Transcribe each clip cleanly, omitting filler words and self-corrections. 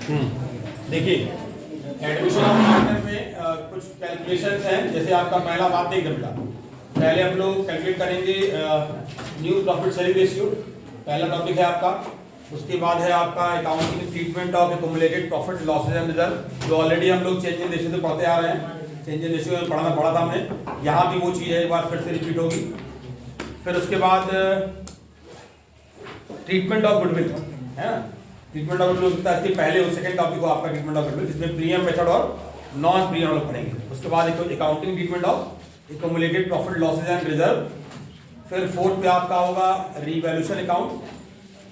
देखिए admission of partner में कुछ कैलकुलेशंस हैं। जैसे आपका पहला बात देख बेटा, पहले हम लोग कैलकुलेट करेंगे न्यू प्रॉफिट शेयरिंग रेशियो, पहला टॉपिक है आपका। उसके बाद है आपका accounting treatment of accumulated profit losses and reserve, जो ऑलरेडी हम लोग चेंज इन रेशियो से पढ़ते आ रहे हैं। चेंज इन रेशियो में पढ़ा था हमने, यहाँ भी वो चीज़ है, एक बार फिर से रिपीट होगी। फिर उसके बाद ट्रीटमेंट ऑफ गुडविल है ना, ट्रीटमेंट ऑफ गुडविल होता है इसके पहले, उस सेकंड टॉपिक को आपका ट्रीटमेंट ऑफ गुडविल, जिसमें प्रीमियम मेथड और नॉन प्रीमियम लोग पढ़ेंगे। उसके बाद एक accounting treatment of accumulated profit losses and reserve. फिर फोर्थ पे आपका होगा revaluation account,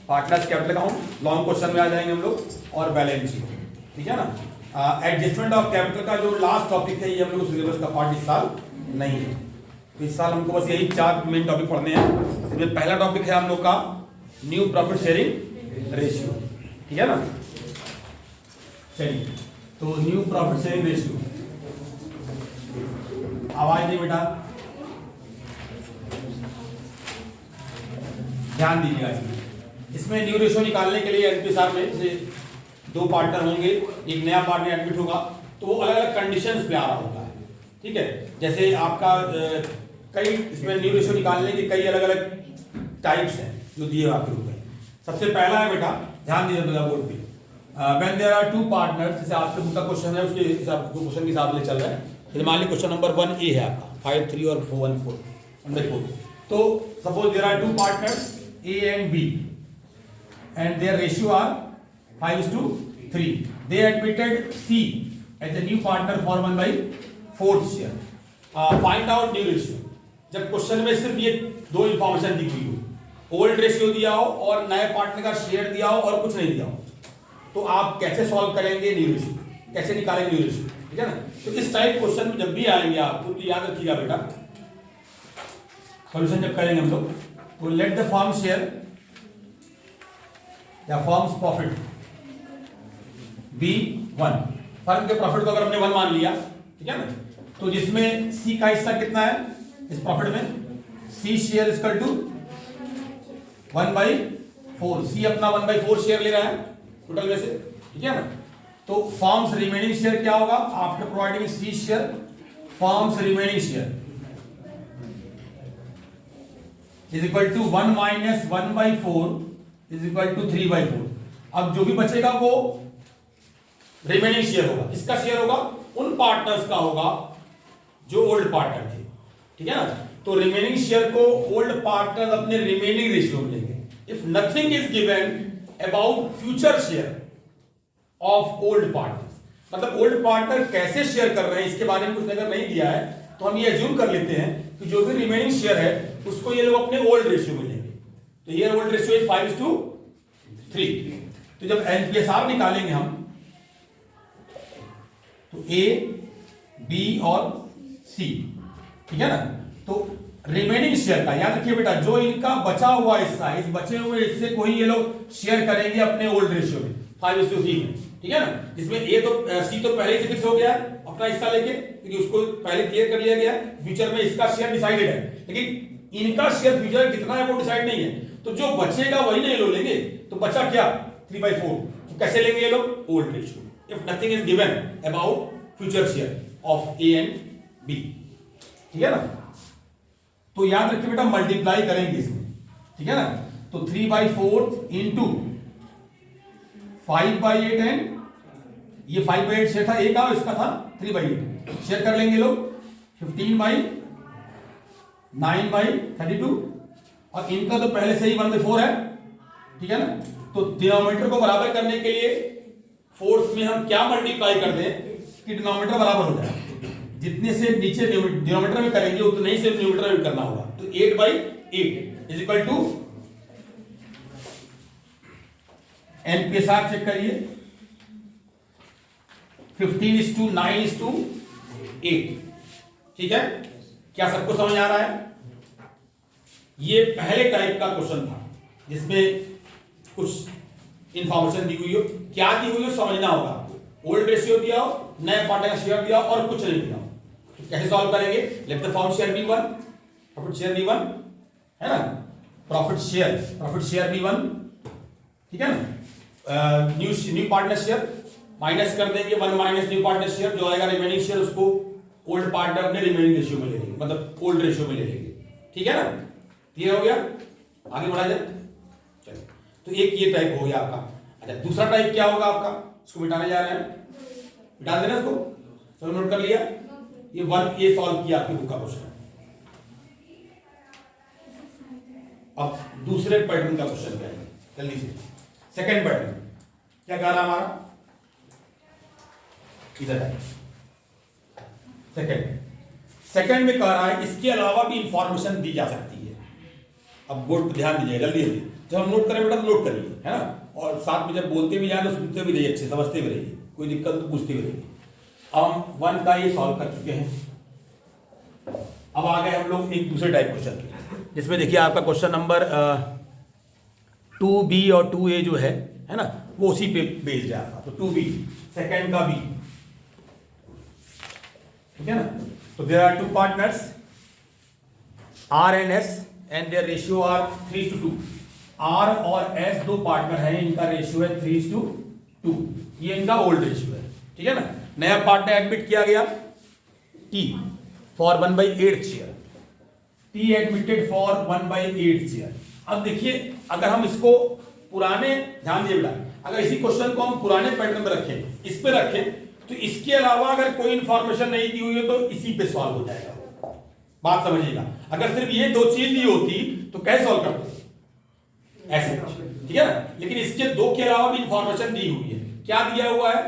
partners capital account, long question में आ जाएंगे हम लोग, और बैलेंस शीट, ठीक है ना। एडजस्टमेंट ऑफ कैपिटल का जो लास्ट टॉपिक है, ये हम लोग सिलेबस का पार्ट इस साल नहीं है। तो इस साल हमको बस यही 4 मेन टॉपिक पढ़ने हैं। इसमें पहला टॉपिक है हम लोग का न्यू प्रॉफिट शेयरिंग रेशियो, ठीक है ना। चलिए, तो न्यू प्रॉफिट शेयरिंग रेशियो, आवाज नहीं बेटा, ध्यान दीजिएगा इसमें न्यू रेशियो निकालने के लिए एनपीएसआर में जैसे 2 पार्टनर होंगे, एक नया पार्टनर एडमिट होगा, तो वो अलग अलग कंडीशंस पे आ रहा होता है, ठीक है। जैसे आपका कई इसमें न्यू रेशियो निकालने के कई अलग अलग टाइप्स हैं जो दिए आपके रूप में। सबसे पहला है बेटा, ध्यान दीजिए बेटा बोर्ड पे, व्हेन देयर आर 2 पार्टनर्स, जैसे आपके बुक का क्वेश्चन है उसके हिसाब क्वेश्चन के हिसाब से चल रहा है। जैसे मान लीजिए क्वेश्चन नंबर 1 ए है आपका 5 3 और 1 4। तो suppose there are 2 partners A and B and their ratio are 5:3. They admitted C as a new partner for 1/4 share. Find out new ratio. जब क्वेश्चन में सिर्फ ये 2 इंफॉर्मेशन दी हुई हो, ओल्ड रेशियो दिया हो और नए पार्टनर का शेयर दिया हो और कुछ नहीं दिया हो, तो आप कैसे सॉल्व करेंगे न्यू रेशियो, कैसे निकालेंगे न्यू रेशियो, ठीक है ना। तो इस टाइप क्वेश्चन में जब भी आएंगे आपको, तो याद रखिएगा बेटा, सॉल्यूशन जब करेंगे हम लोग, तो लेट द फर्म शेयर या फर्म्स प्रॉफिट बी 1। फर्म के प्रॉफिट को अगर हमने 1 मान लिया, ठीक है ना, तो जिसमें सी का हिस्सा कितना है इस प्रॉफिट में, सी शेयर इक्वल टू 1/4। सी अपना 1/4 शेयर ले रहा है टोटल में से, ठीक है ना। तो फर्म्स रिमेनिंग शेयर क्या होगा, after providing C share, firms remaining share is equal to 1 minus 1/4 is equal to 3/4। अब जो भी बचेगा वो रिमेनिंग शेयर होगा, किसका शेयर होगा, उन पार्टनर्स का होगा जो ओल्ड पार्टनर थे, ठीक है ना। तो रिमेनिंग शेयर को ओल्ड पार्टनर अपने रिमेनिंग रेशियो में लेंगे। If nothing is given about future share of old partners, मतलब ओल्ड पार्टनर कैसे शेयर कर रहे हैं इसके बारे में कुछ अगर नहीं दिया है, तो हम ये एज्यूम कर लेते हैं कि जो भी रिमेनिंग शेयर है उसको ये लोग अपने ओल्ड रेशियो में लेंगे। तो ये ओल्ड रेशियो इज 5:3। तो जब एनपीएसआर निकालेंगे हम, तो ए, बी और सी, ठीक है ना। तो रिमेनिंग शेयर का याद रखिए बेटा, जो इनका बचा हुआ हिस्सा है, इस बचे हुए हिस्से को ही ये लोग शेयर करेंगे अपने ओल्ड रेशियो में 5:3 में, ठीक है ना। जिसमें ए तो सी तो पहले ही फिक्स हो गया है अपना हिस्सा लेके, क्योंकि उसको पहले क्लियर कर लिया गया, फ्यूचर में इसका शेयर डिसाइडेड है, लेकिन इनका शेयर फ्यूचर कितना है वो डिसाइड नहीं है। तो जो बचेगा वही नहीं लोग लेंगे, तो बचा क्या 3/4। तो कैसे लेंगे ये लोग, old ratio, if nothing is given about future share of A and B, ठीक है ना। तो याद रखिए बेटा, मल्टीप्लाई करेंगे इसमें, ठीक है ना। तो 3/4 इंटू 5/8 एंड ये 5/8 शेयर था ए का, और इसका था 3/8 शेयर कर लेंगे लोग 15/9/32, और इनका तो पहले से ही 1/4 है, ठीक है ना। तो डिनोमिनेटर को बराबर करने के लिए फोर्स में हम क्या मल्टीप्लाई कर दें कि डिनोमिनेटर बराबर हो जाए, जितने से नीचे डिनोमिनेटर में करेंगे उतने ही से न्यूमरेटर में करना होगा। तो 8/8 is equal to, NPSR check करिए, 15:9:8, ठीक है। क्या सबको समझ आ रहा है। ये पहले टाइप का क्वेश्चन था जिसमें कुछ इंफॉर्मेशन दी हुई हो, क्या दी हुई हो समझना होगा आपको। ओल्ड रेशियो दिया हो, नए पार्टनर का शेयर दिया हो, और कुछ नहीं दिया हो, तो कैसे सॉल्व करेंगे। Let the firm share be 1, profit share be 1 है ना, प्रॉफिट शेयर बी 1, ठीक है ना। न्यू पार्टनर शेयर माइनस कर देंगे 1 माइनस न्यू पार्टनर शेयर, जो आएगा रिमेनिंग शेयर उसको ओल्ड पार्टनर अपने रिमेनिंग रेशियो में ले लेंगे, मतलब ओल्ड रेशियो में ले लेंगे। ठीक है ना, क्लियर हो गया, आगे बढ़ा जाए। चलो, तो एक ये टाइप हो गया आपका। अच्छा, दूसरा टाइप क्या होगा आपका, इसको मिटाने जा रहे हैं, मिटा देना इसको, चलो नोट कर लिया। ये 1 ये सॉल्व किया आपकी बुक का क्वेश्चन। अब दूसरे पैटर्न का क्वेश्चन क्या है, जल्दी से। सेकंड पैटर्न क्या कह रहा हमारा, इधर है सेकंड में कह रहा है इसके अलावा भी इंफॉर्मेशन दी जा सकती है। अब बोर्ड पर ध्यान दीजिए जल्दी जल्दी, जब हम नोट करें बेटा तो नोट करिए, है ना, और साथ में जब बोलते भी जाए तो सुनते भी रहिए, अच्छे समझते भी रहिए, कोई दिक्कत तो पूछते भी रहिए। अब हम 1 का ये सॉल्व कर चुके हैं। अब आ गए हम लोग एक दूसरे टाइप क्वेश्चन के, जिसमें देखिए आपका क्वेश्चन नंबर 2B और 2A जो है ना, वो उसी पे बेस्ड है आपका। तो 2B सेकंड का B, ठीक है ना। तो there are 2 partners R and S and their ratio are 3:2। R और S दो पार्टनर हैं, इनका रेशियो है 3:2, ये इनका ओल्ड रेशियो है। ठीक है ना, नया पार्टनर एडमिट किया गया T for 1/8 share, T admitted for 1/8 share. अब देखिए अगर हम इसको पुराने, ध्यान दिए बेटा, अगर इसी क्वेश्चन को हम पुराने पैटर्न में रखें, इस पे रखें, तो इसके अलावा अगर कोई इंफॉर्मेशन नहीं दी हुई है तो इसी पे सॉल्व हो जाएगा। बात समझिएगा, अगर सिर्फ ये 2 चीज दी होती तो कैसे सॉल्व करते, ऐसे, ठीक है ना। लेकिन इसके 2 के अलावा भी इंफॉर्मेशन दी हुई है। क्या दिया हुआ है,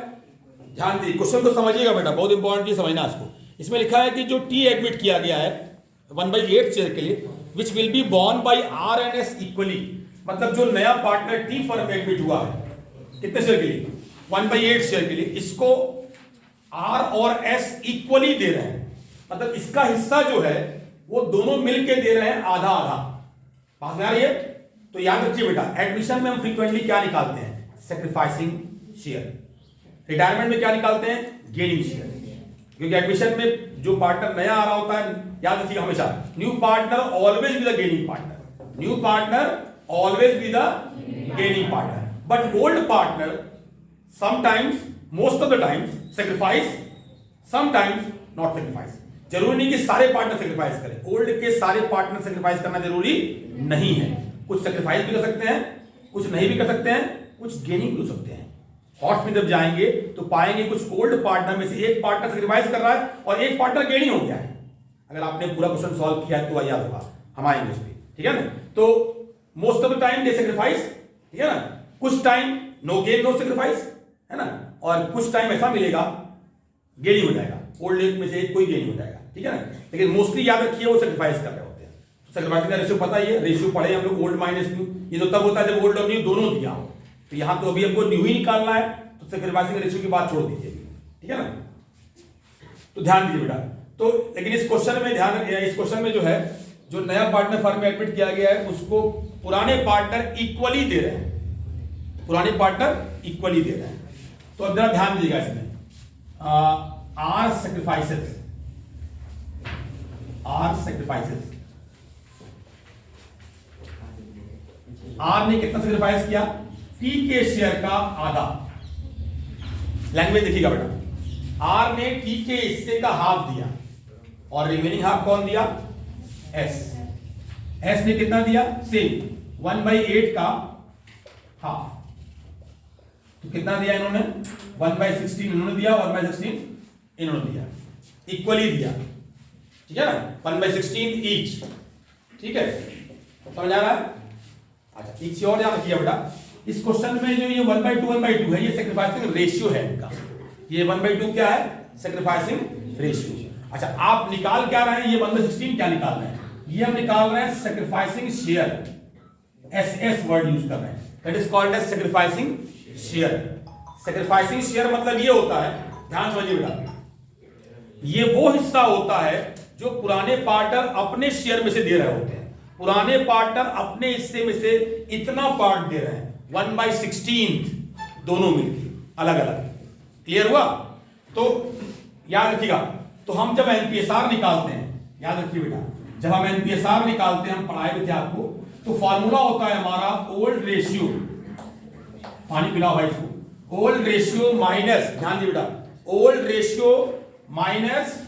ध्यान दीजिए, क्वेश्चन को समझिएगा बेटा, बहुत इंपॉर्टेंट है समझना इसको। इसमें लिखा है कि जो T एडमिट किया गया है 1/8 शेयर के लिए, which will be borne by R and S equally, मतलब जो नया पार्टनर T फर्म में एडमिट हुआ है, कितने शेयर के लिए, 1/8 शेयर के लिए, इसको R और S इक्वली दे रहे हैं, मतलब इसका हिस्सा जो है वो दोनों मिलके दे रहे हैं आधा आधा। बात में आ रही है, तो याद रखिए बेटा, एडमिशन में हम फ्रीक्वेंटली क्या निकालते हैं, सेक्रीफाइसिंग शेयर। रिटायरमेंट में क्या निकालते हैं, गेनिंग शेयर। क्योंकि एडमिशन में जो पार्टनर नया आ रहा होता है, याद रखिए हमेशा, new partner always be the gaining partner, new partner always be the gaining partner, but old partner sometimes, most of the times sacrifice, sometimes not sacrifice. जरूरी नहीं कि सारे पार्टनर सेक्रीफाइस करें, ओल्ड के सारे पार्टनर सेक्रीफाइस करना जरूरी नहीं है। कुछ सेक्रीफाइस भी कर सकते हैं, कुछ नहीं भी कर सकते हैं, कुछ गेनिंग भी हो सकते हैं। हॉट्स में जब जाएंगे तो पाएंगे कुछ ओल्ड पार्टनर में से एक पार्टनर सेक्रीफाइस कर रहा है और एक पार्टनर गेनिंग हो गया है। अगर आपने पूरा क्वेश्चन सॉल्व किया है तो याद होगा, हम आएंगे उस पर, ठीक है ना। तो most of the time they sacrifice, ठीक है ना, कुछ time no gain no sacrifice, है ना, और कुछ टाइम ऐसा मिलेगा गेनिंग हो जाएगा, ओल्ड एज में से एक कोई गेनिंग हो जाएगा, ठीक है ना। लेकिन मोस्टली याद रखिए वो सेक्रीफाइस कर रहे होते हैं। सेक्रीफाइसिंग का रेशियो पता ही है, रेशियो पढ़े हम लोग, ओल्ड माइनस न्यू। ये तो तब होता है जब ओल्ड और न्यू दोनों दिया हो। तो यहां तो अभी हमको न्यू ही निकालना है, तो सेक्रीफाइसिंग रेशियो की बात छोड़ दीजिए, ठीक है ना। तो ध्यान दीजिए बेटा, तो लेकिन इस क्वेश्चन में ध्यान, इस क्वेश्चन में जो है, जो नया पार्टनर फर्म में एडमिट किया गया है उसको पुराने पार्टनर इक्वली दे रहे हैं, पुराने पार्टनर इक्वली दे रहे हैं। तो अब जरा ध्यान दीजिएगा इसमें, R sacrifices, R ने कितना सेक्रीफाइस किया, T के शेयर का आधा। लैंग्वेज देखिएगा बेटा, R ने T के हिस्से का हाफ दिया और रिमेनिंग हाफ कौन दिया, S ने कितना दिया, सेम 1/8 का हाफ। तो कितना दिया इन्होंने, 1/16 इन्होंने दिया, 1/16 इन्होंने दिया, इक्वली दिया, ठीक है ना, 1/16 ईच, ठीक है, समझ आ रहा है। अच्छा, एक चीज और ध्यान रखिए बेटा, इस क्वेश्चन में जो ये 1/2 है, ये सेक्रीफाइसिंग रेशियो है इनका, ये 1/2 क्या है, सेक्रीफाइसिंग रेशियो। अच्छा, आप निकाल क्या रहे हैं, ये 1/16 क्या निकाल रहे हैं, ये हम निकाल रहे हैं sacrificing share, SS word use कर रहे हैं, that is called as sacrificing share. Sacrificing share मतलब ये होता है, ध्यान समझिए बेटा, ये वो हिस्सा होता है जो पुराने पार्टनर अपने शेयर में से दे रहे होते हैं। पुराने पार्टनर अपने हिस्से में से इतना पार्ट दे रहे हैं, 1/16 दोनों मिलकर अलग अलग। क्लियर हुआ। तो याद रखिएगा, तो हम जब एनपीएसआर निकालते हैं, याद रखिए बेटा, जब हम एनपीएसआर निकालते हैं, हम पढ़ाए थे आपको, तो फॉर्मूला होता है हमारा ओल्ड रेशियो, पानी पिलाओ भाई इसको, ओल्ड रेशियो माइनस, ध्यान दिए बेटा, old ratio minus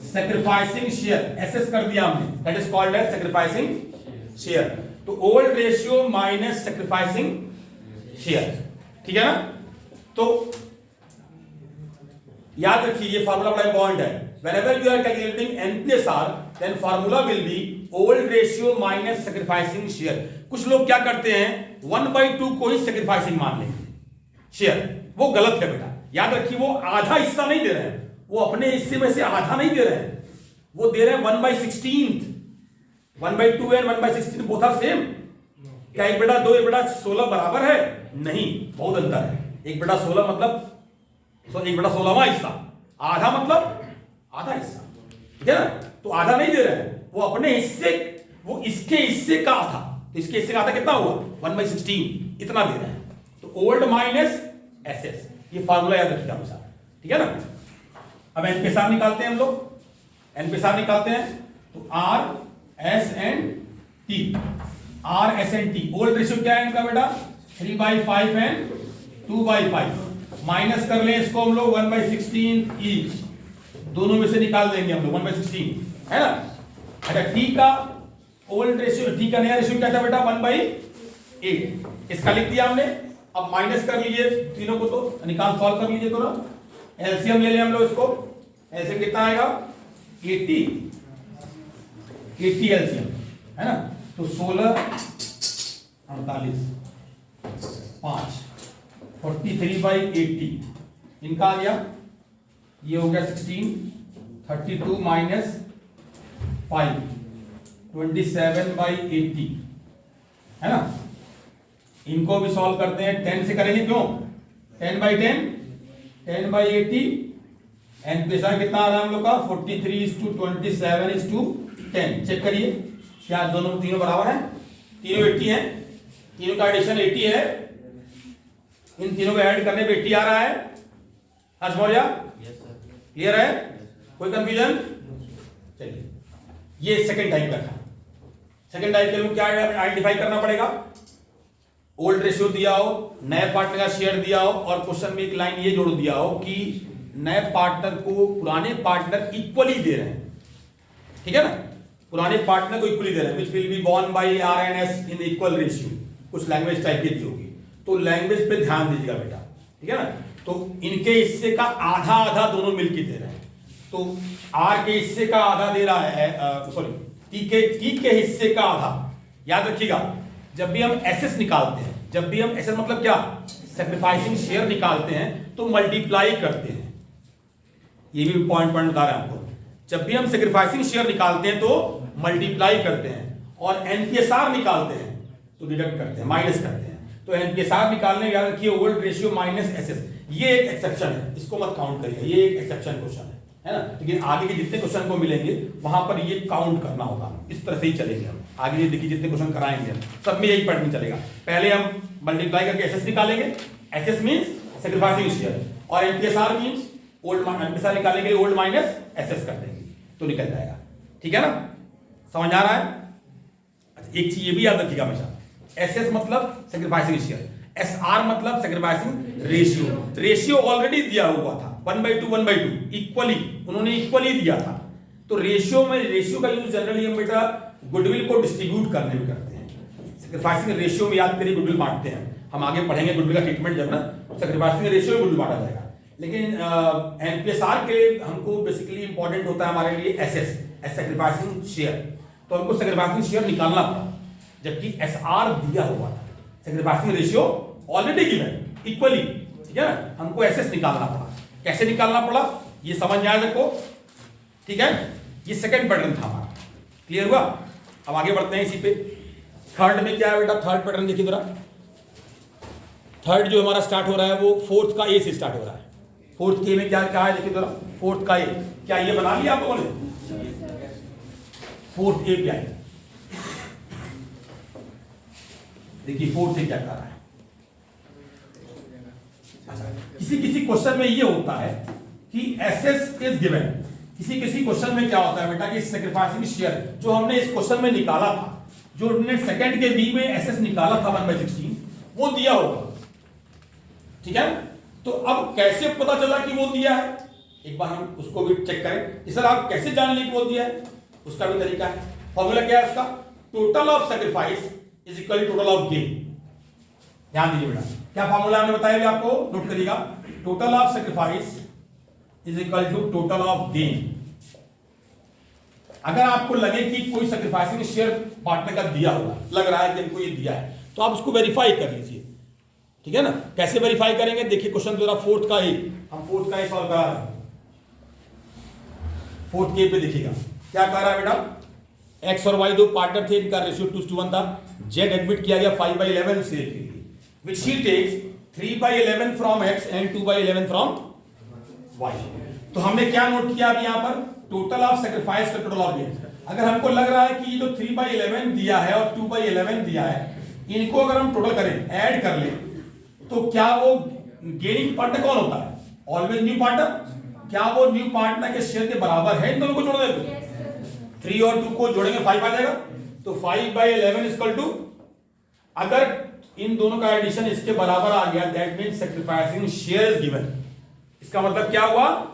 sacrificing share, SS कर दिया हमने, that is called as sacrificing share. तो old ratio minus sacrificing share, ठीक है ना। तो याद रखिए ये फार्मूला बड़ा इंपॉर्टेंट है। whenever you are calculating NPSR then formula will be old ratio minus sacrificing share। कुछ लोग क्या करते हैं 1/2 को ही sacrificing मान लेंगे शेयर, वो गलत है बेटा। याद रखिए वो आधा हिस्सा नहीं दे रहे हैं, वो अपने हिस्से में से आधा नहीं दे रहे हैं, वो दे रहे हैं 1/16। 1/2 एंड 1/16 बोथ आर सेम। क्या 1/2 1/16 बराबर है? नहीं, बहुत अंतर है। 1/16 मतलब 1/16वां हिस्सा, आधा मतलब आधा हिस्सा, ठीक है ना। तो आधा नहीं दे रहे हैं, वो अपने हिस्से, वो इसके हिस्से का आधा, तो इसके हिस्से का आधा कितना हुआ 1/16, इतना दे रहे हैं। तो ओल्ड माइनस एसएस, ये फार्मूला याद रखिएगा हमेशा, ठीक है ना। अब एनपीएसआर निकालते हैं हम लोग, एनपीएसआर निकालते हैं तो R S and T, R S and T. Old ratio क्या है इनका बेटा 3/5 एंड 2/5, माइनस कर लें इसको हम लोग 1/16 ईच, दोनों में से निकाल देंगे हम लोग 1/16, है ना। अच्छा टी का ओल्ड रेशियो, टी का नया रेशियो क्या था बेटा 1/8, इसका लिख दिया हमने। अब माइनस कर लीजिए तीनों को, तो निकाल सॉल्व कर लीजिए थोड़ा, एलसीएम ले लें हम लोग इसको, एलसीएम कितना आएगा 80 एलसीएम, है ना। तो 16 48 5 43/80 इनका आ गया, ये हो गया 16, 32 माइनस 5 27/80, है ना। इनको भी सॉल्व करते हैं, 10 से करेंगे, क्यों 10/10 10/80, एनपीएसआर कितना आ रहा है हम लोग का 43:27:10। चेक करिए क्या दोनों तीनों बराबर है, तीनों 80 है, तीनों का एडिशन 80 है, इन तीनों को ऐड करने पे 80 आ रहा है। हर्ष मौर्य क्लियर है, कोई कंफ्यूजन? चलिए ये सेकंड टाइप का था। सेकंड टाइप के लिए क्या आइडेंटिफाई करना पड़ेगा, ओल्ड रेशियो दिया हो, नए पार्टनर का शेयर दिया हो, और क्वेश्चन में एक लाइन ये जोड़ दिया हो कि नए पार्टनर को पुराने पार्टनर इक्वली दे रहे हैं, ठीक है ना, पुराने पार्टनर को इक्वली दे रहे हैं, which will be borne by R and S in equal ratio, कुछ लैंग्वेज टाइप की दी होगी, तो लैंग्वेज पे ध्यान दीजिएगा बेटा, ठीक है ना। तो इनके हिस्से का आधा आधा दोनों मिलकर दे रहे हैं, तो आर के हिस्से का आधा दे रहा है, सॉरी टी के हिस्से का आधा। याद रखिएगा जब भी हम एसएस निकालते हैं, जब भी हम एसएस मतलब क्या सैक्रिफाइसिंग शेयर निकालते हैं तो मल्टीप्लाई करते हैं, ये भी पॉइंट बता रहे हैं आपको। जब भी हम सैक्रिफाइसिंग शेयर निकालते हैं तो मल्टीप्लाई करते हैं, और एनपीएसआर निकालते हैं तो डिडक्ट करते हैं, माइनस करते हैं। तो एनपीएसआर निकालने याद रखिए ओल्ड रेशियो माइनस एसएस, ये एक एक्सेप्शन है, इसको मत काउंट करिए, ये एक एक्सेप्शन क्वेश्चन है ना। लेकिन आगे के जितने क्वेश्चन को मिलेंगे वहां पर ये काउंट करना होगा, इस तरह से ही चलेंगे हम आगे। देखिए जितने क्वेश्चन कराएंगे हम सब में यही पैटर्न चलेगा। पहले हम मल्टीप्लाई करके एसएस निकालेंगे, एसएस मींस सैक्रिफाइसिंग शेयर, और एनपीएसआर मींस ओल्ड, एनपीएसआर निकालने के लिए ओल्ड माइनस एसएस कर देंगे तो निकल जाएगा, ठीक है ना। समझ आ रहा है? अच्छा एक चीज ये भी याद रखिएगा हमेशा, एसएस मतलब सैक्रिफाइसिंग शेयर, एसआर मतलब सैक्रिफाइसिंग रेशियो। रेशियो ऑलरेडी दिया हुआ था 1/2 इक्वली, उन्होंने इक्वली दिया था। तो रेशियो में, रेशियो का यूज जनरली हम बेटा गुडविल को डिस्ट्रीब्यूट करने में करते हैं। सैक्रिफाइसिंग रेशियो में याद करिए गुडविल बांटते हैं, हम आगे पढ़ेंगे गुडविल का ट्रीटमेंट जब ना, सैक्रिफाइसिंग रेशियो में गुडविल बांटा जाएगा। लेकिन एनपीएसआर के हमको बेसिकली इंपॉर्टेंट होता है हमारे लिए एसएस, सैक्रिफाइसिंग शेयर, तो हमको सैक्रिफाइसिंग शेयर निकालना पड़ा, जबकि एसआर दिया हुआ था, sacrificing ratio already given equally, ठीक है ना। हमको एसएस निकालना पड़ा, कैसे निकालना पड़ा ये समझ में आया देखो, ठीक है। ये सेकंड पैटर्न था हमारा, क्लियर हुआ। अब आगे बढ़ते हैं इसी पे। थर्ड में क्या है बेटा, थर्ड पैटर्न देखिए जरा। थर्ड जो हमारा स्टार्ट हो रहा है वो फोर्थ का ए से स्टार्ट हो रहा है। फोर्थ के में क्या क्या है देखिए जरा, फोर्थ का ए, क्या ये बना लिया आप लोगों ने? फोर्थ ए क्या है देखिए, फोर्थ ए क्या कर रहा है। किसी किसी क्वेश्चन में ये होता है कि एसएस इज गिवन, किसी किसी क्वेश्चन में क्या होता है बेटा कि सैक्रिफाइसिंग शेयर जो हमने इस क्वेश्चन में निकाला था, जो हमने सेकंड के बी में एसएस निकाला था 1/16, वो दिया होगा, ठीक है। तो अब कैसे पता चला कि वो दिया है, एक बार हम उसको भी चेक करें। इस आप कैसे जान ली कि वो दिया है, उसका भी तरीका है। फॉर्मूला क्या है उसका, total of sacrifice is equal to total of gain. ध्यान दीजिए बेटा, क्या फॉर्मूला हमने बताया भी आपको, नोट करिएगा। Total of sacrifice is equal to total of gain. अगर आपको लगे कि कोई सैक्रिफाइसिंग शेयर पार्टनर का दिया होगा, लग रहा है कि इनको ये दिया है, तो आप उसको वेरीफाई कर लीजिए, ठीक है ना। कैसे वेरीफाई करेंगे, देखिए क्वेश्चन जो फोर्थ का ही, हम फोर्थ का ही सॉल्व करा रहे हैं। फोर्थ के पे देखिएगा क्या कह रहा है बेटा, एक्स और वाई दो पार्टनर थे, इनका रेशियो 2:1 था। जेड एडमिट किया गया 5/11 शेयर के लिए, which she takes 3/11 from X and 2/11 from Y. तो हमने क्या नोट किया अभी यहां पर, टोटल ऑफ सैक्रिफाइस का टोटल ऑफ गेन। अगर हमको लग रहा है कि ये जो 3/11 दिया है और 2/11 दिया है, इनको अगर हम टोटल करें, ऐड कर लें, तो क्या वो गेनिंग पार्टनर कौन होता है, ऑलवेज न्यू पार्टनर। क्या वो न्यू पार्टनर के शेयर के बराबर है इन दोनों को जोड़ देंगे, 3 और 2 को जोड़ेंगे 5 आ जाएगा। तो 5/11 इक्वल टू, अगर इन दोनों का एडिशन इसके बराबर आ गया, that means sacrificing share is given. इसका मतलब क्या हुआ,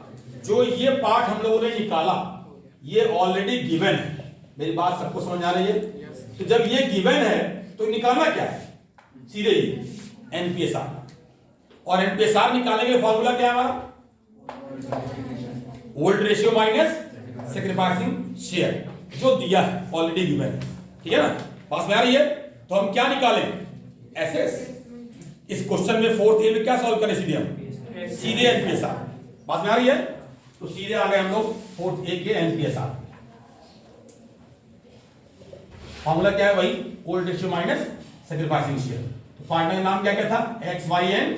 जो ये पार्ट हम लोगों ने निकाला ये ऑलरेडी गिवन है। मेरी बात सबको समझ आ रही है। तो जब ये गिवन है तो निकालना क्या है, सीधे ही एनपीएसआर। और एनपीएसआर निकालने के लिए फॉर्मूला क्या है हमारा, old ratio minus sacrificing share, जो दिया है ऑलरेडी गिवन है, ठीक है ना। पास में आ रही है। तो हम क्या निकालें, एसएस। इस क्वेश्चन में फोर्थ ए में क्या सॉल्व करें, सीधे हम सीधे एनपीएसआर। पास में आ रही है। तो सीधे आ गए हम लोग फोर्थ ए के एनपीएसआर। फॉर्मूला क्या है, वही old ratio minus sacrificing share. तो पार्टनर का नाम क्या क्या था, एक्स वाई एंड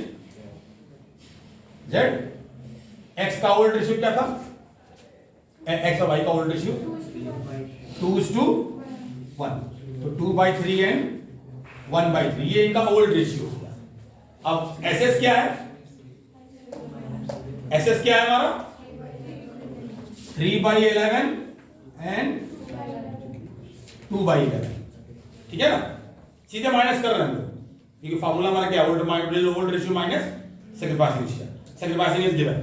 जेड। एक्स का ओल्ड रेशियो क्या था, एक्स और वाई का ओल्ड रेशियो 2:1। तो 2/3 एंड 1/3, ये इनका ओल्ड रेशियो। अब एसएस क्या है, एसएस क्या है हमारा, 3/11 एंड 2/11, ठीक है ना। सीधे माइनस कर रहे हैं हम लोग, क्योंकि फॉर्मूला हमारा क्या है, old ratio minus sacrificing share. Sacrificing is given.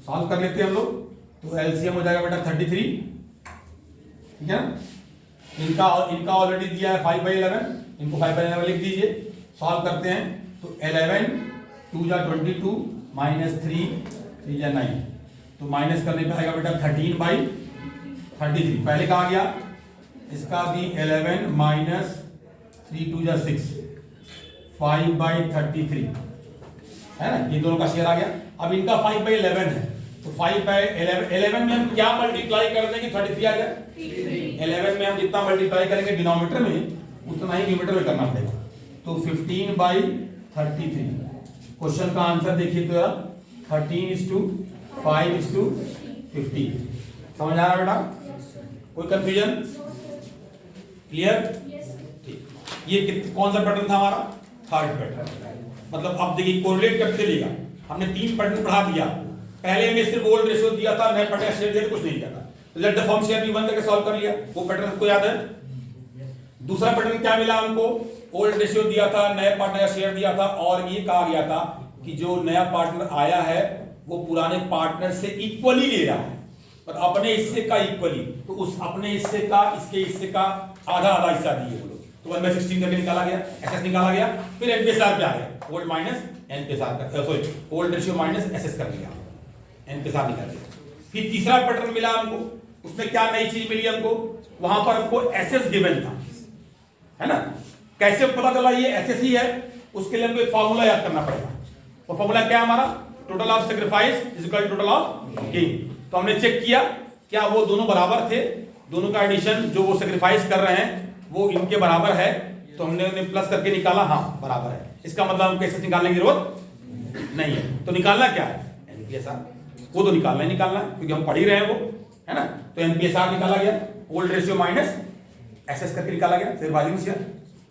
Solve कर लेते हैं हम लोग। तो एलसीएम हो जाएगा बेटा 33, ठीक है ना। इनका ऑलरेडी दिया है 5/11, इनको 5/11 लिख दीजिए। सॉल्व करते हैं तो 11 2 जा 22 माइनस 3 3 जा 9। तो माइनस करने पे आएगा बेटा 13/33। पहले कहा गया, इसका भी 11 माइनस 3 2 जा 6 5/33 है ना, ये दोनों का शेयर आ गया। अब इनका 5/11 है, तो 5/11 में हम क्या मल्टीप्लाई कर देंगे, 33 आ जाए। 11 में हम जितना मल्टीप्लाई करेंगे डिनोमिनेटर में, उतना ही न्यूमरेटर में करना पड़ेगा। तो 15/33। क्वेश्चन का आंसर देखिए तो 13:5:15। समझ आ रहा बेटा, कोई कंफ्यूजन, क्लियर। ठीक, ये कौन सा पैटर्न था हमारा, थर्ड पैटर्न। मतलब अब देखिए कोरिलेट करते चलिएगा। हमने 3 पैटर्न पढ़ा दिया, पहले में सिर्फ ओल्ड रेशियो दिया था, नए पैटर्न शेयर दिया, कुछ नहीं किया था। लेट द फॉर्म शेयर भी बंद करके सॉल्व कर लिया, वो पैटर्न सबको याद है। दूसरा पैटर्न क्या मिला हमको, ओल्ड रेशियो दिया था, नए पार्टनर का शेयर दिया था, और ये कहा गया था कि जो नया पार्टनर आया है वो पुराने पार्टनर से इक्वली ले रहा है, और अपने हिस्से का इक्वली। तो उस अपने हिस्से का इसके हिस्से का आधा आधा हिस्सा दिए वो लोग। तो 1/16 करके निकाला गया, एसएस निकाला गया। फिर एनपीएसआर पे आ गया, ओल्ड माइनस एनपीएसआर का, sorry old ratio minus SS कर दिया, एनपीएसआर निकाल दिया। फिर तीसरा पैटर्न मिला हमको, उसमें क्या नई चीज मिली हमको, वहां पर हमको एसएस गिवन था, है ना। कैसे पता चला ये एसएस ही है, उसके लिए हमको एक फार्मूला याद करना पड़ेगा। वो फार्मूला क्या है हमारा, total of sacrifice is equal to total of gain. तो हमने चेक किया क्या वो दोनों बराबर थे, दोनों का एडिशन जो वो सैक्रिफाइस कर रहे हैं वो इनके बराबर है। तो हमने उन्हें प्लस करके निकाला, हाँ बराबर है। इसका मतलब हमको एसएस निकालने की जरूरत नहीं है। तो निकालना क्या है, एनपीएसआर। वो तो निकालना ही निकालना है, क्योंकि हम पढ़ ही रहे हैं वो, है ना। तो एनपीएसआर निकाला गया, ओल्ड रेशियो माइनस एसएस करके निकाला गया, फिर वाजिंग शेयर।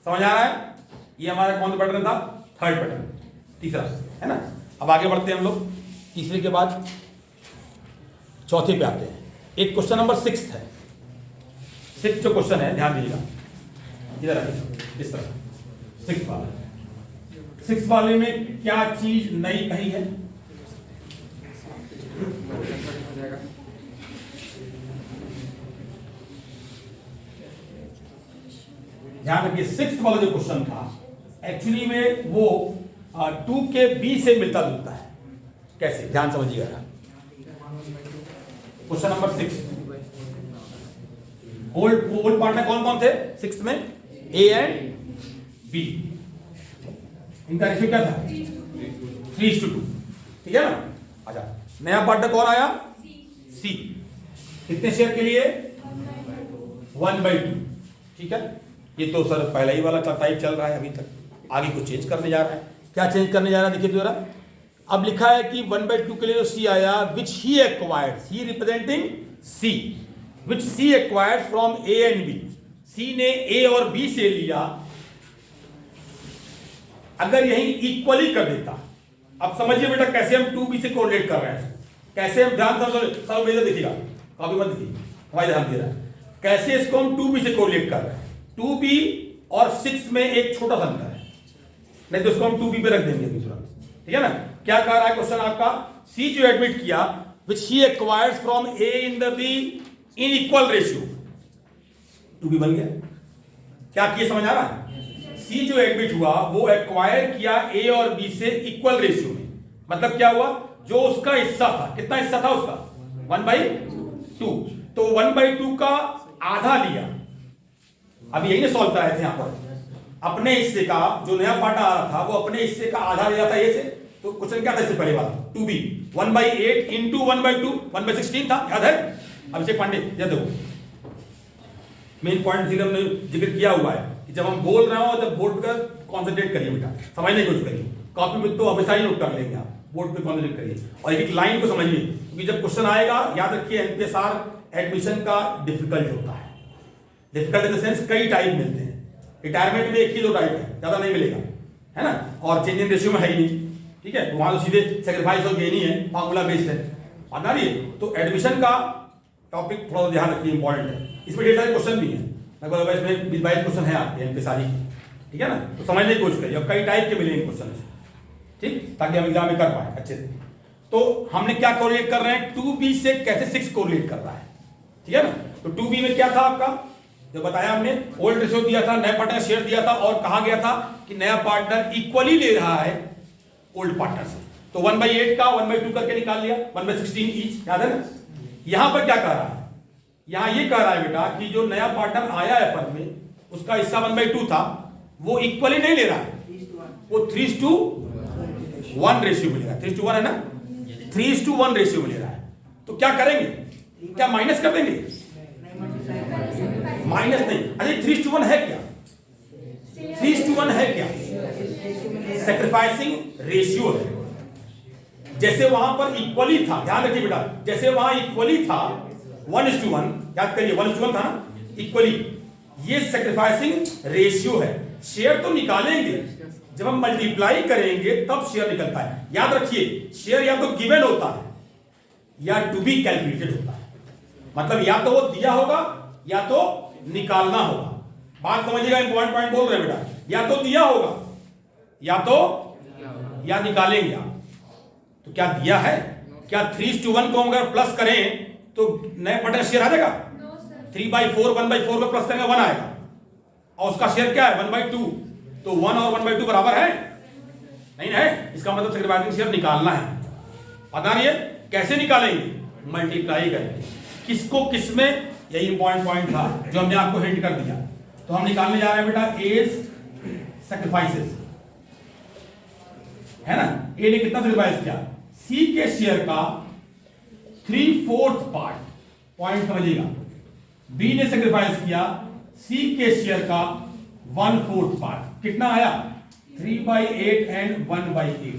समझ आ रहा है। ये हमारा कौन सा पैटर्न था, थर्ड पैटर्न, तीसरा, है ना। अब आगे बढ़ते हैं हम लोग, तीसरे के बाद चौथे पे आते हैं। एक क्वेश्चन नंबर 6 है। 6 जो क्वेश्चन है, ध्यान दीजिएगा, इधर आइए, इस तरह 6 वाला। 6 वाले में क्या चीज नई कही है? ध्यान रखिए 6 वाला जो क्वेश्चन था एक्चुअली में वो 2 के बी से मिलता जुलता है। कैसे? ध्यान समझिएगा। क्वेश्चन नंबर 6, ओल्ड पार्टनर कौन कौन थे 6 में? A and B. इनका रेशियो क्या था? 3:2। ठीक है ना? अच्छा, नया पार्टनर कौन आया? सी। कितने शेयर के लिए? 1/2। ठीक है, ये तो सर पहला ही वाला टाइप चल रहा है अभी तक, आगे कुछ चेंज करने जा रहा है। क्या चेंज करने जा रहा है देखिए तो जरा। अब लिखा है कि 1/2 के लिए जो सी आया, which he acquired, C representing C, which C acquired from A and B. C ने ए और बी से लिया, अगर यही इक्वली कर देता। अब समझिए बेटा कैसे हम 2b से कोरिलेट कर रहे हैं, कैसे हम ध्यान सब मेरे देखिएगा, कॉपी मत देखिए, हमारे ध्यान दे रहा है कैसे इसको हम 2b से कोरिलेट कर रहे हैं। 2b और 6 में एक छोटा सा अंतर है, नहीं तो इसको हम 2b पे रख देंगे दूसरा। ठीक है ना? क्या कह रहा है क्वेश्चन आपका? सी जो एडमिट किया, which he acquired from A in the B in equal ratio, 2b बन गया। क्या किए समझ आ रहा है? सी जो एडमिट हुआ वो एक्वायर किया ए और बी से इक्वल रेशियो में। मतलब क्या हुआ? जो उसका हिस्सा था, कितना हिस्सा था उसका? 1/2। तो 1/2 का आधा लिया। अब यही ना सॉल्व कराए थे यहां पर, अपने हिस्से का जो नया पार्ट आ रहा था वो अपने हिस्से का आधा लिया था ये से। तो क्वेश्चन क्या था इससे पहले वाला? 2b 1/8 इंटू 1/2 1/16 था, याद है? अभिषेक पांडे याद देखो, मेन पॉइंट जीरो हमने जिक्र किया हुआ है कि जब हम बोल रहे हो तब बोर्ड पर कॉन्सेंट्रेट करिए बेटा, समझने की कोशिश करिए। कॉपी में तो हमेशा ही नोट कर लेंगे आप, बोर्ड पे कॉन्सेंट्रेट करिए और एक एक लाइन को समझिए, क्योंकि जब क्वेश्चन आएगा याद रखिए एनपीएसआर एडमिशन का डिफिकल्ट होता है। डिफिकल्ट इन द सेंस कई टाइप मिलते हैं, रिटायरमेंट में एक ही 2 टाइप है, ज्यादा नहीं मिलेगा, है ना? और चेंज इन रेशियो में है ही नहीं। ठीक है, तो वहां तो सीधे सेक्रीफाइस और गेन ही है, फॉर्मूला बेस्ड है। बता रही है तो एडमिशन का टॉपिक थोड़ा ध्यान रखिए, इंपॉर्टेंट है। इसमें ढेर सारे क्वेश्चन भी हैं, लगभग इसमें 20-22 क्वेश्चन है आपके एनपीएसआर की। ठीक है ना? तो समझने की कोशिश करिए और कई टाइप के मिलेंगे क्वेश्चन, ठीक, ताकि हम एग्जाम में कर पाए अच्छे से। तो हमने क्या कोरिलेट कर रहे हैं? 2b से कैसे 6 कोरिलेट कर रहा है। ठीक है ना? तो 2b में क्या था आपका, जो बताया हमने, ओल्ड रेशियो दिया था, नया पार्टनर शेयर दिया था और कहा गया था कि नया पार्टनर इक्वली ले रहा है ओल्ड पार्टनर से। तो 1/8 का 1/2 करके निकाल लिया, 1/16 ईच, याद है ना? यहां पर क्या कह रहा है? यहां ये कह रहा है बेटा कि जो नया पार्टनर आया है फर्म में, उसका हिस्सा 1/2 था, वो इक्वली नहीं ले रहा है, वो 3:1 रेशियो में ले रहा है। 3:1 है ना? 3:1 रेशियो में ले रहा है। तो क्या करेंगे? क्या माइनस कर देंगे? माइनस नहीं, अरे 3:1 है क्या? 3:1 है क्या? सैक्रिफाइसिंग रेशियो है। जैसे वहां पर इक्वली था, ध्यान रखिए बेटा, जैसे वहां इक्वली था 1:1, याद करिए 1:1 था ना, इक्वली। ये सैक्रिफाइसिंग रेशियो है। शेयर तो निकालेंगे, जब हम मल्टीप्लाई करेंगे तब शेयर निकलता है। याद रखिए शेयर या तो गिवन होता है या टू बी कैलकुलेटेड होता है। मतलब या तो वो दिया होगा या तो निकालना होगा। बात समझिएगा, इंपॉर्टेंट पॉइंट बोल रहे हैं बेटा, या तो दिया होगा या तो या निकालेंगे आप। तो क्या दिया है? क्या 3:1 को अगर प्लस करें तो नए पार्टनर शेयर आ जाएगा? 3/4 1/4 को प्लस करेंगे 1 आएगा, और उसका शेयर क्या है? 1/2। तो 1 और 1/2 बराबर है नहीं है? इसका मतलब सैक्रिफाइसिंग शेयर निकालना है। पता नहीं है कैसे निकालेंगे? मल्टीप्लाई करेंगे। किसको किस में? यही इंपॉर्टेंट पॉइंट था जो हमने आपको हिंट कर दिया। तो हम निकालने जा रहे हैं बेटा एज सैक्रिफाइसेस, है ना? ए ने कितना सैक्रिफाइस किया? सी के शेयर का 3/4 पार्ट, पॉइंट समझिएगा। बी ने सैक्रिफाइस किया सी के शेयर का 1/4 पार्ट। कितना आया? 3/8 एंड 1/8।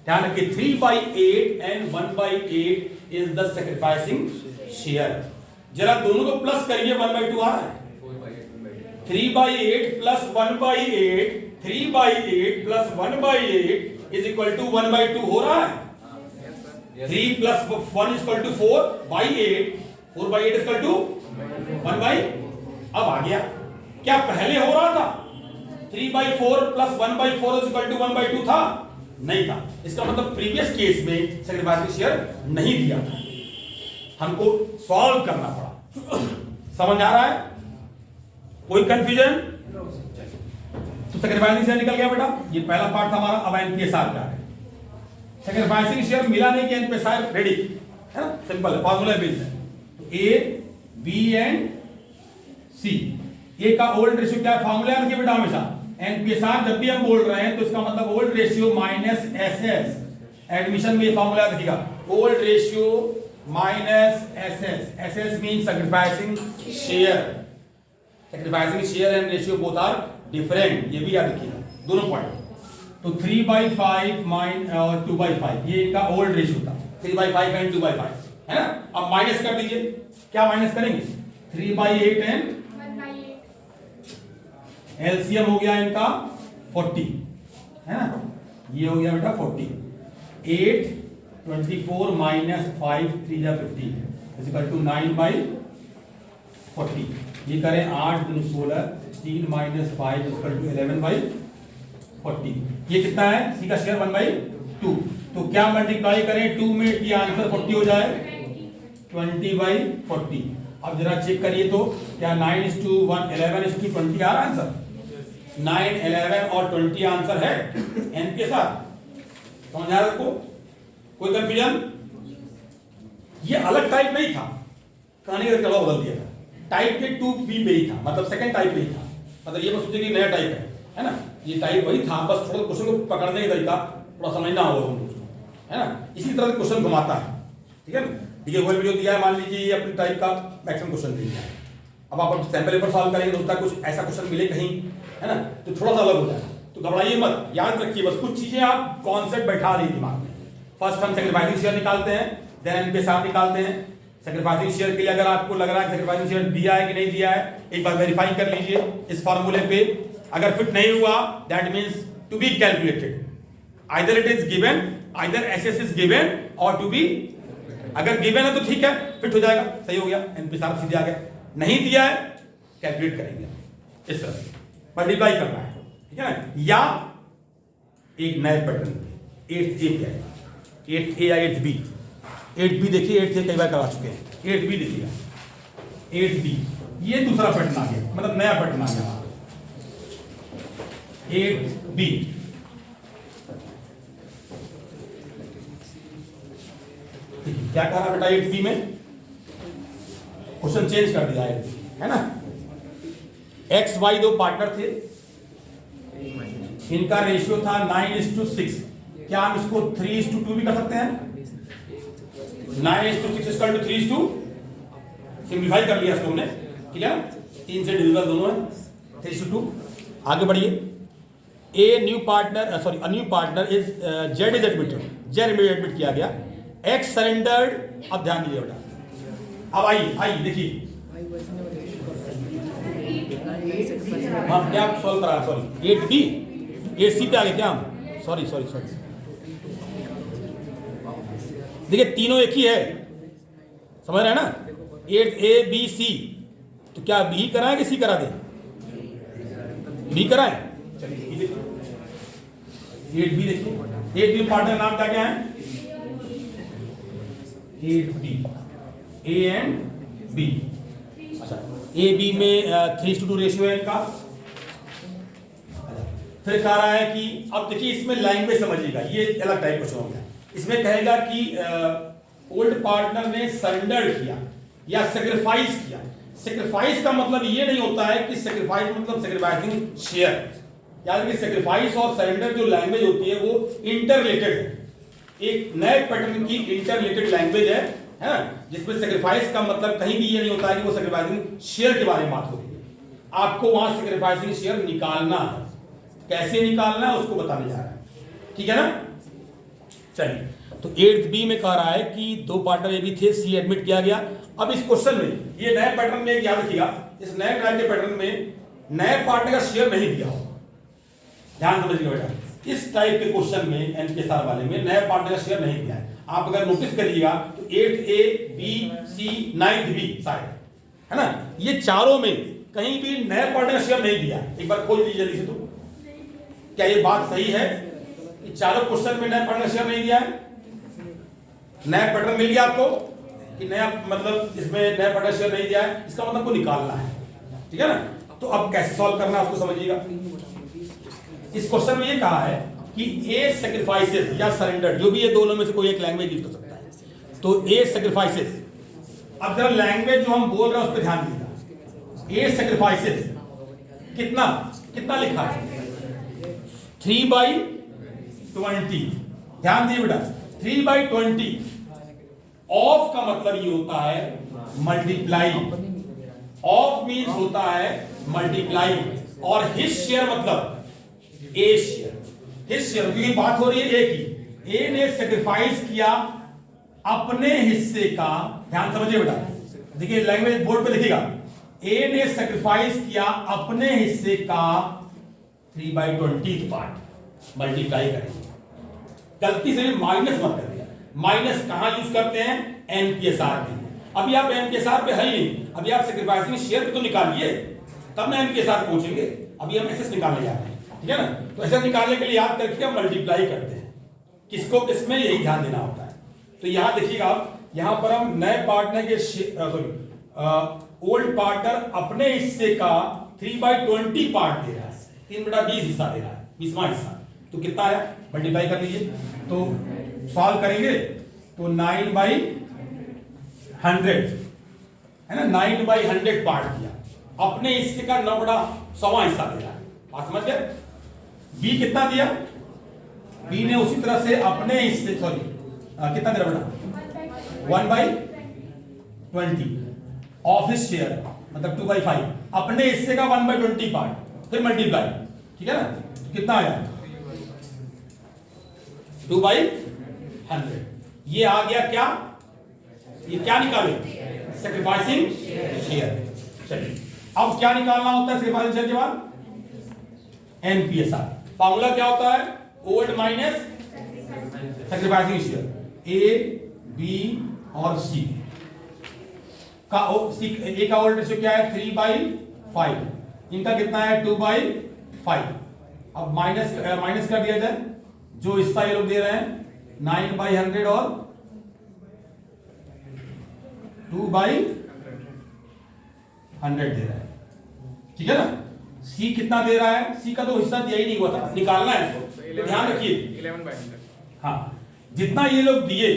ध्यान रखिए 3/8 and 1/8 is the sacrificing share. जरा दोनों को प्लस करिए, 1/2 आ रहा है। 3/8 plus 1/8, 3/8 plus 1/8 is equal to 1/2 हो रहा है। 3 plus 1 is equal to 4/8, 4/8 is equal to 1/। अब आ गया, क्या पहले हो रहा था 3/4 प्लस 1/4 इज इक्वल टू 1/2 था? नहीं था। इसका मतलब प्रीवियस केस में सैक्रिफाइसिंग शेयर नहीं दिया था, हमको सॉल्व करना पड़ा। समझ आ रहा है? कोई कंफ्यूजन? तो सैक्रिफाइसिंग शेयर निकल गया बेटा, ये पहला पार्ट था हमारा। अब एनपीएसआर क्या है? सैक्रिफाइसिंग शेयर मिला नहीं कि एनपीएसआर रेडी है ना, सिंपल है, फार्मूला बेस्ड है। तो ए बी एंड सी, ए का ओल्ड रेशियो क्या है, फार्मूला याद रखिए बेटा हमेशा। एनपीएसआर जब भी हम बोल रहे हैं तो इसका मतलब old ratio minus SS. Admission में फार्मूला याद रखिएगा, old ratio minus SS. SS mean sacrificing share. Sacrificing share and ratio both are different, ये भी याद रखिएगा दोनों पॉइंट। तो 3/5 और 2/5 ये इनका ओल्ड रेशियो था, 3/5 एंड 2/5 है ना। अब माइनस कर दीजिए, क्या माइनस करेंगे? 3/8 एंड 1/8। एलसीएम हो गया इनका 40 है ना, ये हो गया बेटा 40। 8 24 माइनस 5 3 जा 15 इज इक्वल टू 9/40। ये करें 8 × 16 16 माइनस 5 इज इक्वल टू 11/40। ये कितना है? सी का शेयर 1/2। तो क्या मल्टीप्लाई करें 2 में, ये आंसर 40 हो जाए 20/40। अब जरा चेक करिए तो क्या 9:1 11:20 आ रहा आंसर? 9 11 और 20 आंसर है एनपीएसआर। समझ आ रहा है? कोई कंफ्यूजन? ये अलग टाइप नहीं था, कहानी का कलर बदल दिया था। टाइप के 2B में ही था, मतलब सेकंड टाइप में ही था। मतलब ये मत सोचिए कि नया टाइप है ना, ये टाइप वही था, बस थोड़ा क्वेश्चन को पकड़ने का तरीका थोड़ा समझना होगा उसको, है ना। इसी तरह से क्वेश्चन घुमाता है, ठीक है ना। ये वही वीडियो दिया है, मान लीजिए ये अपने टाइप का मैक्सिमम क्वेश्चन दिया है। अब आप सैंपल पेपर सॉल्व करेंगे तो उसका कुछ ऐसा क्वेश्चन मिले कहीं, है ना, तो थोड़ा सा अलग होता है। तो घबराइए मत, याद रखिए बस कुछ चीजें आप कॉन्सेप्ट बैठा रही दिमाग में। फर्स्ट हम सैक्रिफाइसिंग शेयर निकालते हैं, देन एनपीएसआर निकालते हैं। सैक्रिफाइसिंग शेयर के लिए अगर आपको लग रहा है सैक्रिफाइसिंग शेयर दिया है कि नहीं दिया है, एक बार वेरीफाई कर लीजिए इस फार्मूले पे। अगर फिट नहीं हुआ that means to be calculated, either it is given, either SS is given और टू बी। अगर गिवन है तो ठीक है, फिट हो जाएगा, सही हो गया, एनपीएसआर सीधे आ गया। नहीं दिया है कैलकुलेट करेंगे इस तरह से, मल्टीप्लाई करना है, ठीक है ना। या एक नए पैटर्न पे 8th ए क्या है, 8th ए या 8th बी। 8th बी देखिए, 8th ए कई बार करा चुके हैं, 8th बी देखिएगा, 8th बी ये दूसरा पैटर्न आ गया, मतलब नया पैटर्न आ गया 8th बी। क्या कह रहा बेटा 8th बी में? क्वेश्चन चेंज कर दिया है ना। एक्स वाई दो पार्टनर थे, इनका रेशियो था 9:6। क्या हम इसको 3:2 भी कर सकते हैं? 9:6 = 3:2। सिंप्लीफाई कर लिया इसको हमने, ठीक है ना, 3 से डिविजल दोनों है, 3:2। आगे बढ़िए। A new partner sorry a new partner is Z is admitted, Z में एडमिट किया गया, एक्स सरेंडर्ड। अब ध्यान दीजिए बेटा, अब आइए देखिए, हाँ क्या सॉल्व करा, सॉरी 8th बी 8th सी पे आ गए क्या हम, सॉरी देखिए तीनों एक ही है, समझ रहे हैं ना। 8th ए बी सी, तो क्या बी कराएं कि सी करा दें? बी कराएं, चलिए 8th बी देखिए। 8th बी पार्टनर नाम क्या क्या है? 8th B, A and B. अच्छा ए बी में 3:2 रेशियो है इनका। फिर कह रहा है कि अब देखिए इसमें लैंग्वेज समझिएगा, ये अलग टाइप क्वेश्चन हो गया। इसमें कहेगा कि ओल्ड पार्टनर ने सरेंडर किया या सेक्रीफाइस किया। सेक्रीफाइस का मतलब ये नहीं होता है कि सेक्रीफाइस मतलब सेक्रीफाइसिंग शेयर। याद रखिए सेक्रीफाइस और सरेंडर जो लैंग्वेज होती है वो इंटररिलेटेड है, एक नए पैटर्न की इंटररिलेटेड लैंग्वेज है ना, जिसमें सेक्रीफाइस का मतलब कहीं भी ये नहीं होता है कि वो सेक्रीफाइसिंग शेयर के बारे में बात होती है। आपको वहां सेक्रीफाइसिंग शेयर निकालना है, कैसे निकालना है उसको बताने जा रहा है, ठीक है ना। चलिए तो 8th बी में कह रहा है कि दो पार्टनर ए बी थे, सी एडमिट किया गया। अब इस क्वेश्चन में ये नए पैटर्न में याद रखिएगा, इस नए टाइप के पैटर्न में नए पार्टनर का शेयर नहीं दिया हो, ध्यान समझिएगा बेटा। इस टाइप के क्वेश्चन में एनपीएसआर वाले में नए पार्टनर का शेयर नहीं दिया है। आप अगर नोटिस करिएगा तो 8th A B C 9th B शायद, है ना, ये चारों में कहीं भी नए पार्टनर का शेयर नहीं दिया। एक बार खोल लीजिए जल्दी से, तो क्या ये बात सही है कि चारों क्वेश्चन में नया पार्टनर शेयर नहीं दिया है? नया पैटर्न मिल गया आपको कि नया मतलब इसमें नया पार्टनर शेयर नहीं दिया है, इसका मतलब को निकालना है, ठीक है ना? तो अब कैसे सॉल्व करना है उसको समझिएगा। इस क्वेश्चन में ये कहा है कि ए सैक्रिफाइसेस या सरेंडर, जो भी ये दोनों में से कोई एक लैंग्वेज यूज कर सकता है। तो ए सैक्रिफाइसेस, अब जरा लैंग्वेज जो हम बोल रहे हैं उस पर ध्यान दीजिएगा। ए सैक्रिफाइसेस कितना कितना लिखा है? 3/20। ध्यान दिए बेटा, 3/20। ऑफ का मतलब ये होता है मल्टीप्लाई। ऑफ मीन्स होता है मल्टीप्लाई, और हिज शेयर मतलब ए शेयर। हिज शेयर क्योंकि बात हो रही है ए की। ए ने सेक्रीफाइस किया अपने हिस्से का, ध्यान समझिए बेटा, देखिए लैंग्वेज बोर्ड पे लिखिएगा। ए ने सेक्रीफाइस किया अपने हिस्से का 3/20 पार्ट, मल्टीप्लाई करेंगे। गलती से भी माइनस मत करिए। माइनस कहां यूज करते हैं? एनपीएसआर में। अभी आप एनपीएसआर पे है ही नहीं, अभी आप सेक्रीफाइसिंग शेयर पे तो निकालिए, तब ना एनपीएसआर पहुंचेंगे। अभी हम एसएस निकालने जा रहे हैं, ठीक है ना? तो एसएस निकालने के लिए याद करके हम मल्टीप्लाई करते हैं, किसको किसमें, यही ध्यान देना होता है। तो यहां देखिएगा आप, यहां पर हम नए पार्टनर के ओल्ड पार्टनर अपने हिस्से का 3/20 पार्ट दे रहा है, 3/20 हिस्सा दे रहा है, 20वां हिस्सा। तो कितना है? मल्टीप्लाई कर लीजिए। तो सॉल्व करेंगे तो 9/100 है ना, 9/100 पार्ट दिया, अपने हिस्से का 9/100वां हिस्सा दे रहा है। बात समझ गए? बी कितना दिया? बी ने उसी तरह से अपने हिस्से, सॉरी कितना दे रहा बेटा? 1/20 ऑफ हिज शेयर मतलब 2/5, अपने हिस्से का 1/20 पार्ट, फिर मल्टीप्लाई, ठीक है ना? कितना आया? 2/100। ये आ गया क्या? ये क्या निकाले? Sacrificing share. चलिए अब क्या निकालना होता है सैक्रिफाइसिंग शेयर के बाद? एनपीएसआर। फॉर्मूला क्या होता है? Old minus sacrificing share. A, B और सी का ए का ओल्ड रेशियो क्या है? 3/5। इनका कितना है? 2/5। अब माइनस कर दिया जाए, जो हिस्सा ये लोग दे रहे हैं 9/100 और 2/100 दे रहा है, ठीक है ना? सी कितना दे रहा है? सी का तो हिस्सा दिया ही नहीं हुआ था, निकालना है इसको, ध्यान रखिए। 11/100। हाँ, जितना ये लोग दिए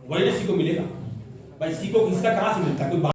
वही सी को मिलेगा। भाई सी को हिस्सा कहां से मिलता है? कोई